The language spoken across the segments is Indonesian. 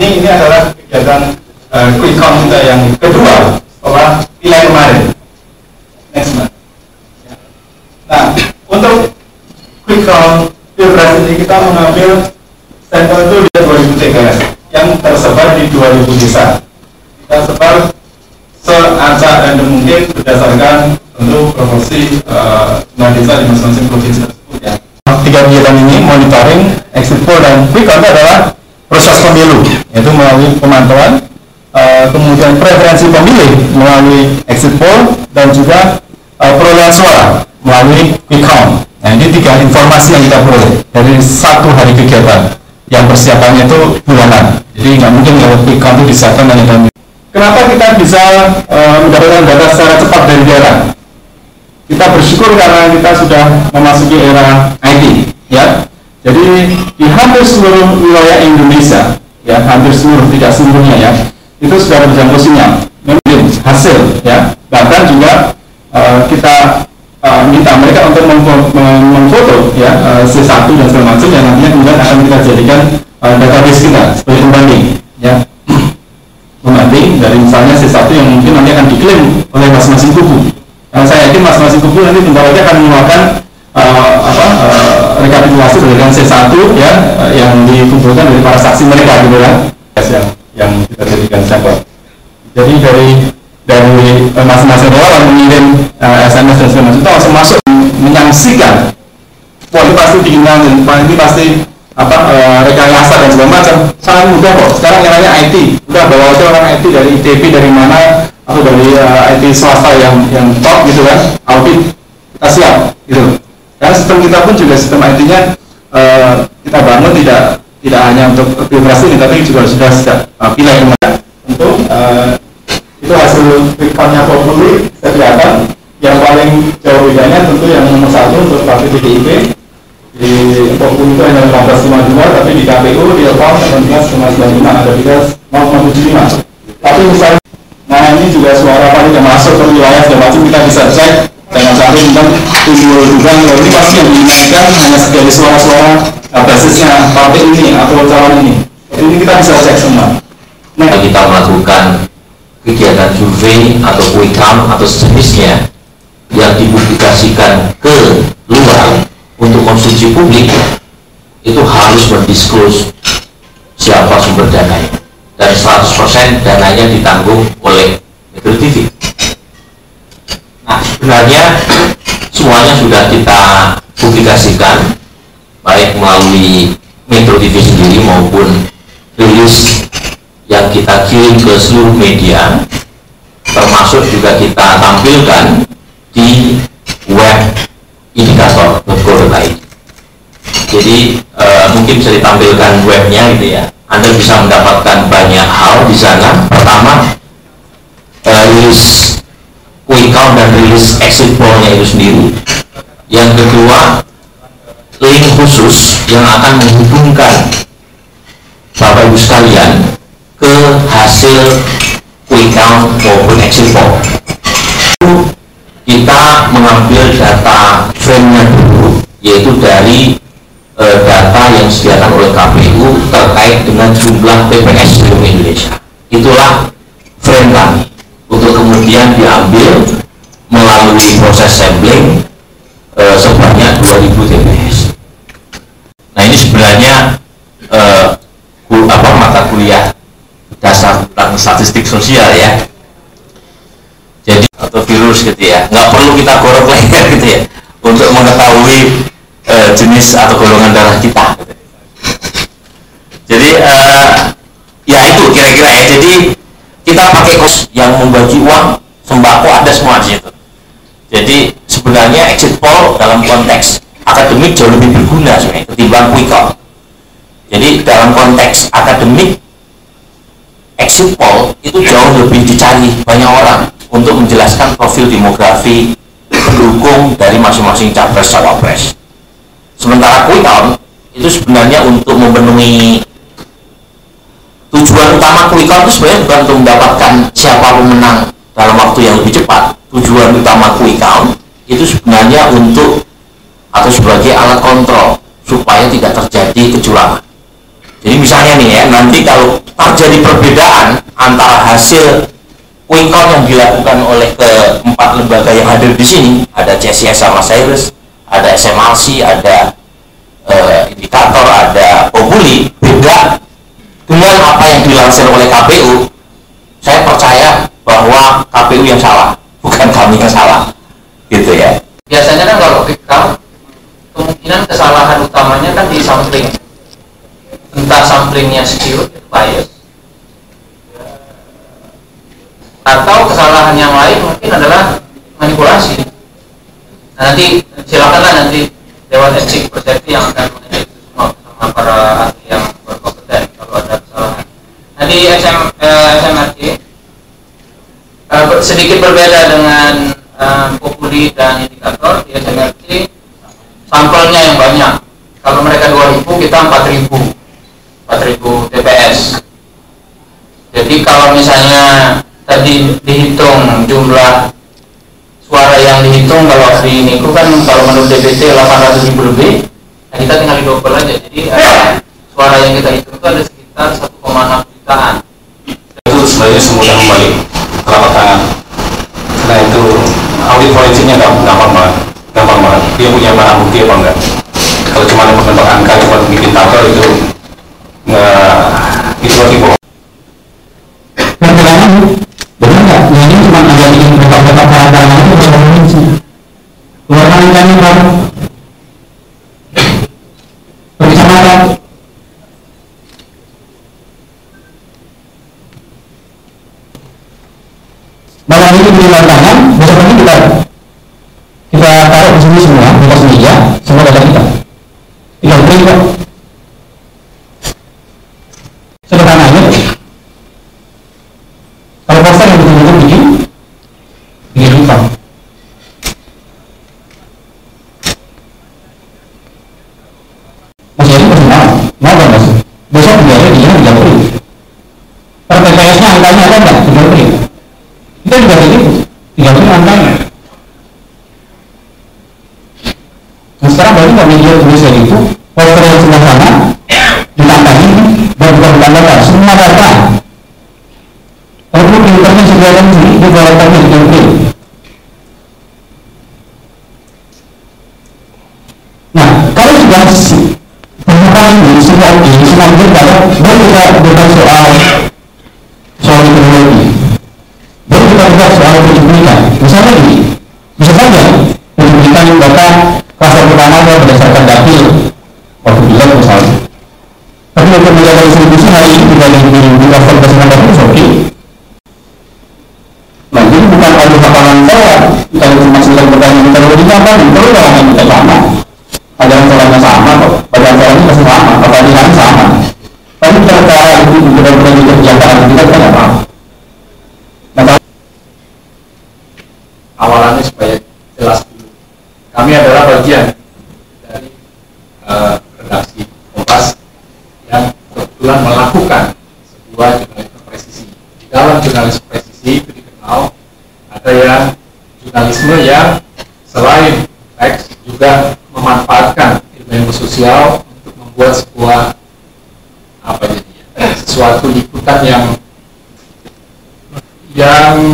Ini adalah kegiatan quick count kita yang kedua setelah pileg kemarin. Next month. Nah, untuk quick count pilpres ini kita mengambil sampel itu di 2000 TPS yang tersebar di 2000 desa. Kita sebar seacak dan mungkin berdasarkan tentu proporsi jumlah desa di masing-masing provinsi tersebut ya. Tiga kegiatan ini, monitoring, exit poll, dan quick count adalah proses pemilu, yaitu melalui pemantauan, kemudian preferensi pemilih melalui exit poll, dan juga perolehan suara melalui quick count. Nah, ini tiga informasi yang kita peroleh dari satu hari kegiatan yang persiapannya itu bulanan. Jadi nggak mungkin kalau quick count itu disiapkan hanya dalam. Kenapa kita bisa mendapatkan data secara cepat dari daerah? Kita bersyukur karena kita sudah memasuki era IT, ya. Jadi di hampir seluruh wilayah Indonesia, ya, hampir seluruh, tidak seluruhnya ya, itu sudah berjangkau sinyal, mungkin hasil, ya. Bahkan juga kita minta mereka untuk memfoto, ya, C1 dan segala macam yang nantinya kemudian akan kita jadikan database kita sebagai pembanding, ya, pembanding dari misalnya C1 yang mungkin nanti akan diklaim oleh masing-masing kubu. Karena saya yakin masing-masing kubu nanti bentar lagi akan mengeluarkan rekapitulasi berdasarkan C1 ya, yang dikumpulkan dari para saksi mereka gitu kan, yang kita jadikan sampel. Jadi dari masing-masing relawan mengirim SMS dan segala macam itu langsung masuk menyaksikan, wah ini pasti dikenal dan ini pasti rekayasa dan segala macam. Sangat mudah kok. Sekarang yang namanya IT, udah bawa aja orang IT dari ITB dari mana atau dari IT swasta yang top gitu kan, audit kita siap gitu. Karena sistem kita pun juga sistem IT-nya kita bangun tidak hanya untuk pilpres ini, tapi juga sudah sejak pileg kemarin. Untuk itu hasil quick count-nya publik kelihatan. Yang paling jauh bedanya tentu yang nomor 1 untuk partai PDIP di Populi itu hanya 15,52, tapi di KPU di Elpam 18,95, ada 0,75. Tapi misalnya, nah ini juga suara paling yang masuk ke wilayah segala macam kita bisa cek. Jangan sampai tentang timbul dugaan ini pasti yang dinaikkan hanya dari suara-suara basisnya partai ini atau calon ini. Jadi ini kita bisa cek semua. Nah, kita melakukan kegiatan survei atau quick count atau sejenisnya yang dipublikasikan ke luar untuk konsumsi publik, itu harus mendisklose siapa sumber dananya, dan 100% dananya ditanggung oleh Metro TV. Nah, sebenarnya semuanya sudah kita publikasikan, baik melalui Metro TV sendiri maupun rilis yang kita kirim ke seluruh media, termasuk juga kita tampilkan di web indikator.co.id. Jadi mungkin bisa ditampilkan webnya gitu ya. Anda bisa mendapatkan banyak hal di sana. Pertama, rilis quick count dan rilis exit poll-nya itu sendiri. Yang kedua, link khusus yang akan menghubungkan Bapak Ibu sekalian ke hasil quick count maupun exit poll. Kita mengambil data frame-nya dulu, yaitu dari data yang disediakan oleh KPU terkait dengan jumlah TPS seluruh Indonesia. Itulah frame kami untuk kemudian diambil melalui proses sampling sebanyak 2000 TPS. Nah, ini sebenarnya mata kuliah dasar tentang statistik sosial ya. Jadi atau virus gitu ya, nggak perlu kita gorok leher gitu ya untuk mengetahui jenis atau golongan darah kita gitu. Jadi ya itu kira-kira ya. Jadi kita pakai kos yang membagi uang sembako ada semua di situ. Jadi sebenarnya exit poll dalam konteks akademik jauh lebih berguna sebenarnya ketimbang quick count. Jadi dalam konteks akademik exit poll itu jauh lebih dicari banyak orang untuk menjelaskan profil demografi pendukung dari masing-masing capres cawapres. Sementara quick count itu sebenarnya untuk memenuhi tujuan utama quick count itu sebenarnya bukan untuk mendapatkan siapa pemenang dalam waktu yang lebih cepat. Tujuan utama quick count itu sebenarnya untuk atau sebagai alat kontrol supaya tidak terjadi kecurangan. Jadi misalnya nih ya, nanti kalau terjadi perbedaan antara hasil quick count yang dilakukan oleh keempat lembaga yang hadir di sini, ada CSIS sama Cyrus, ada SMRC, ada indikator, ada Populi, beda dengan apa yang dilansir oleh KPU. Saya percaya bahwa KPU yang salah, bukan kami yang salah, gitu ya. Biasanya kan kalau quick count, kemungkinan kesalahan utamanya kan di sampling, entah samplingnya skewed, bias, atau kesalahan yang lain mungkin adalah manipulasi. Nah, nanti silakanlah nanti Dewan Etik Persepsi yang akan mengecek semua bersama para ahli yang berkompeten kalau ada kesalahan. Nah, di SMRC sedikit berbeda dengan Populi dan indikator. Di SMRC sampelnya yang banyak. Kalau mereka 2000, kita 4000 TPS. Jadi kalau misalnya tadi dihitung jumlah suara yang dihitung, kalau hari ini kan kalau menurut DPT 800.000 lebih, nah kita tinggal didobel aja. Jadi suara yang kita hitung itu ada sekitar 1,6 jutaan. Itu sebenarnya semudah kembali telapak tangan. Nah itu audit forensiknya gampang banget. Dia punya barang bukti apa enggak? Kalau cuma menebak angka, cuma bikin tabel itu lagi bohong. Benar nggak? Ini cuma ada bikin beberapa peraturan itu berapa sih? Keluarkan kami baru berkecamatan. Malam ini beri tangan, besok pagi kita taruh di sini semua, di atas meja, semua data kita. Tinggal print kok. Sederhana aja. Kalau poster yang betul-betul bikin hitam. Masih ada masih mau kan masih. Besok biarnya dia tidak beri. Per TPS-nya angkanya ada nggak? Tidak beri. Kita juga begitu, tidak beri angkanya. Nah sekarang baru nggak media tulis kayak gitu. Poster yang sebelah sana ditambahin dan bukan data, semua data. Kalau pinternya sebenarnya sendiri, developernya juga beri. Nah, kalau sudah pengetahuan ini semua oke, semua kita baru kita bukan soal teknologi, baru kita bukan soal pencuplikan. Misalnya ini, bisa saja pencuplikan data kluster pertama berdasarkan dapil waktu bilang misalnya. Tapi untuk menjaga distribusi hari ini tidak di kluster berdasarkan dapil oke. Nah, jadi bukan pada hafalan saya, kalau dimaksudkan pertanyaan teknologinya apa, itu orang yang kita sama. Pelajaran-pelajarannya sama kok, pelajaran-pelajarannya pasti sama, pertanyaan sama. Tapi cara itu benar-benar dikerjakan kita kan apa? Nah, Awalannya supaya jelas dulu. Kami adalah bagian dari redaksi Kompas yang kebetulan melakukan sebuah jurnalisme presisi. Di dalam jurnalisme presisi itu dikenal ada yang jurnalisme yang selain teks juga memanfaatkan ilmu sosial untuk membuat sebuah sesuatu liputan yang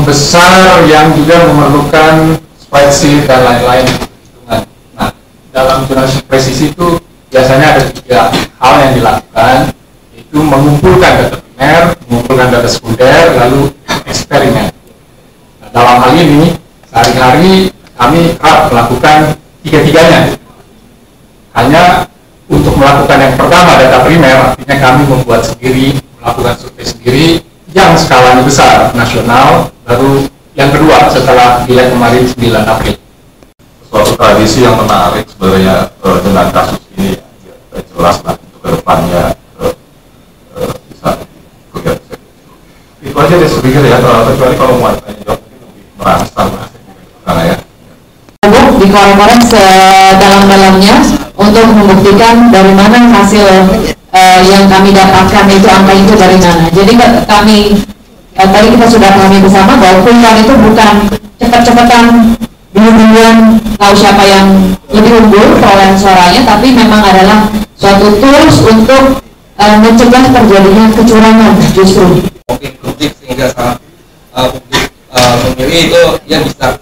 besar, yang juga memerlukan spreadsheet dan lain-lain hitungan. Nah, dalam jurnalisme presisi itu biasanya ada 3 hal yang dilakukan, yaitu mengumpulkan data primer, mengumpulkan data sekunder, lalu eksperimen. Nah, dalam hal ini sehari-hari kami kerap melakukan 3-tiganya. Hanya untuk melakukan yang pertama data primer, artinya kami membuat sendiri, melakukan survei sendiri yang skalanya besar, nasional. Baru yang kedua setelah pileg kemarin 9 April. Suatu tradisi yang menarik sebenarnya dengan kasus ini ya, jelas lah untuk kedepannya bisa bekerja. Itu aja deh sedikit ya, kecuali kalau mau tanya jawab mungkin lebih merangsang karena ya. Dikorek-korek sedalam-dalamnya untuk membuktikan dari mana hasil yang kami dapatkan itu, angka itu dari mana. Jadi kami tadi kita sudah pahami bersama bahwa quick-count itu bukan cepat-cepatan dulu-duluan tahu siapa yang lebih unggul perolehan suaranya, tapi memang adalah suatu tools untuk mencegah terjadinya kecurangan justru. Mungkin publik sehingga saat publik memilih itu ya bisa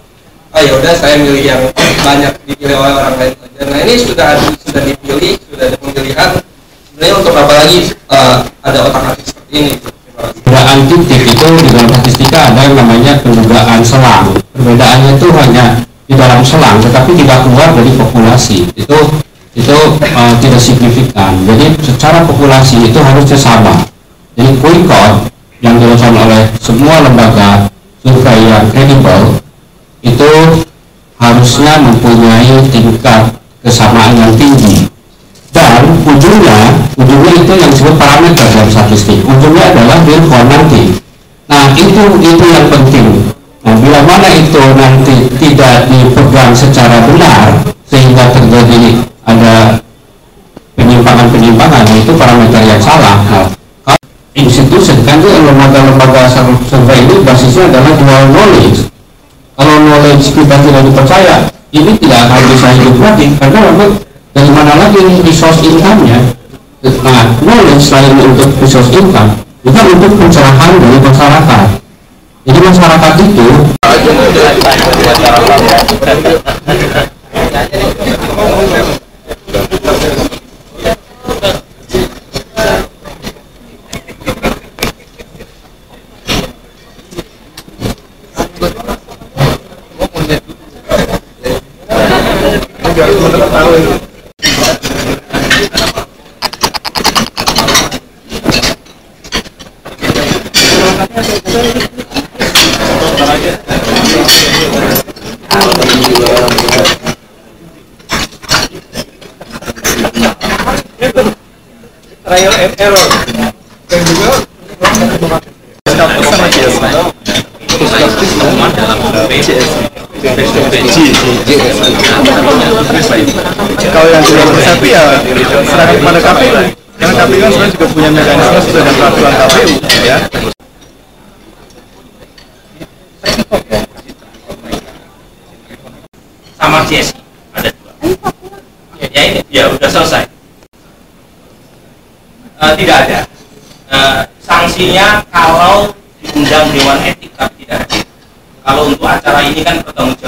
ya udah saya milih yang banyak dipilih oleh orang lain saja. Nah ini sudah dipilih, sudah ada pemilihan. Sebenarnya untuk apa lagi ada otak-atik seperti ini? Perbedaan titik itu di dalam statistika ada yang namanya pendugaan selang. Perbedaannya itu hanya di dalam selang, tetapi tidak keluar dari populasi. Itu tidak signifikan. Jadi secara populasi itu harusnya sama. Jadi quick count yang dilakukan oleh semua lembaga survei yang kredibel itu harusnya mempunyai tingkat kesamaan yang tinggi, dan ujungnya itu yang disebut parameter dalam statistik. Ujungnya adalah real count nanti. Nah itu yang penting. Nah bila mana itu nanti tidak dipegang secara benar sehingga terjadi ada penyimpangan, itu parameter yang salah. Nah, institusi kan lembaga-lembaga survei ini basisnya adalah dual knowledge. Kalau knowledge kita tidak dipercaya, ini tidak akan bisa hidup lagi, karena memang dari mana lagi resource income-nya. Nah, knowledge selain untuk resource income juga untuk pencerahan dari masyarakat. Jadi masyarakat itu trial and error dan juga kalau yang tidak bersatu ya serahkan kepada KPU, karena KPU kan sebenarnya juga punya mekanisme sesuai dengan peraturan KPU ya. Sama CSI ada dua. Ya ini ya udah selesai. Tidak ada sanksinya kalau diundang Dewan Etik tapi tidak hadir. Kalau untuk acara ini kan pertanggung